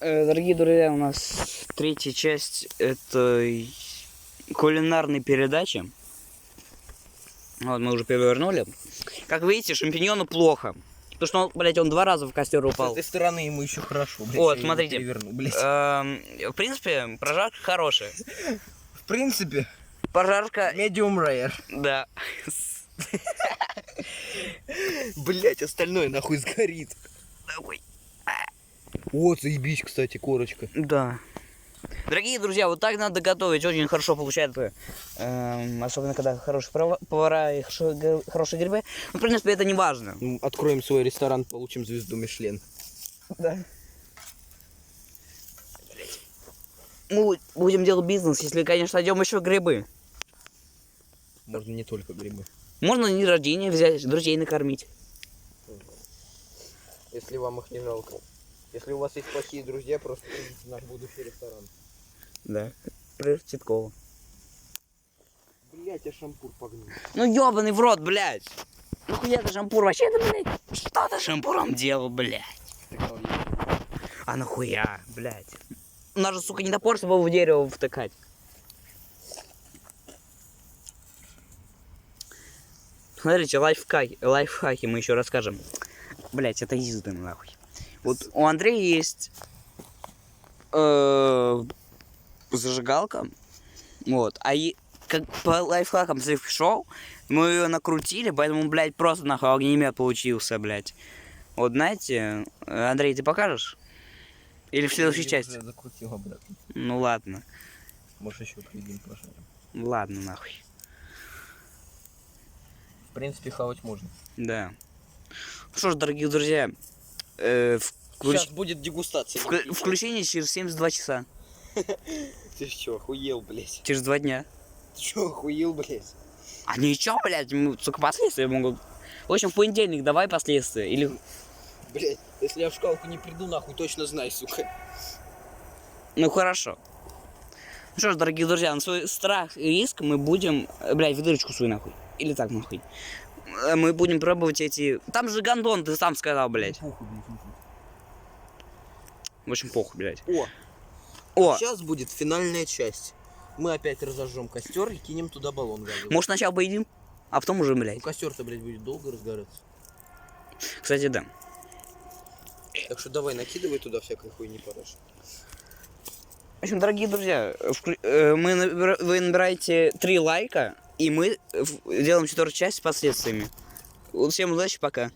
Дорогие друзья, у нас третья часть этой кулинарной передачи. Вот, мы уже перевернули. Как видите, шампиньону плохо. Потому что, блядь, он 2 раза в костер упал. С этой стороны ему еще хорошо, блядь. Вот, смотрите. В В принципе, прожарка хорошая. принципе, Пожарка... medium rare. Да. Блять, остальное нахуй сгорит. Ой. Вот, заебись, кстати, корочка. Да. Дорогие друзья, вот так надо готовить. Очень хорошо получается. Особенно, когда хорошие повара и хорошие грибы. Ну, в принципе, это не важно. Откроем свой ресторан, получим звезду Мишлен. Да. Мы будем делать бизнес, если, конечно, найдем еще грибы. Можно не только грибы. Можно на день рождения взять, друзей накормить. Если вам их не жалко. Если у вас есть плохие друзья, просто придите в наш будущий ресторан. Да. Например, Титкова. Блять, я шампур погнул. Ну ёбаный в рот, блядь. Нахуя ты шампур вообще-то, блядь? Что ты шампуром делал, блядь? А нахуя, блядь? У нас же, сука, не топор, чтобы его в дерево втыкать. Смотрите, лайфхаки мы еще расскажем. Блять, это езда нахуй. Вот у Андрея есть зажигалка. Вот. Как по лайфхакам шоу мы ее накрутили, поэтому, блядь, просто нахуй огнемет получился, блядь. Вот знаете, Андрей, ты покажешь? Или в следующей части? Закрутил обратно. Ну ладно. Может еще один пожарим. Ладно, нахуй. В принципе, хавать можно. Да. Ну что ж, дорогие друзья, Сейчас будет дегустация. включение через 72 часа. Ты что, охуел, блядь? Через 2 дня. Ты что, охуел, блядь? А ничего, блядь, сука, последствия могут. В общем, в понедельник давай последствия. Или. Блядь, если я в шкалку не приду, нахуй точно знай, сука. Ну хорошо. Ну что ж, дорогие друзья, на свой страх и риск мы будем. Блядь, в дырочку свою нахуй. Или так нахуй. Мы будем пробовать эти. Там же гондон, ты сам сказал, блядь. В общем, похуй, блядь. О! Сейчас будет финальная часть. Мы опять разожжем костер и кинем туда баллон газовый. Может, сначала поедим, а потом уже, блядь. Костер-то, блядь, будет долго разгораться. Кстати, да. Так что давай, накидывай туда всякой хуйни, параш. В общем, дорогие друзья, вы набираете 3 лайка, и мы делаем 4-ю часть с последствиями. Всем удачи, пока.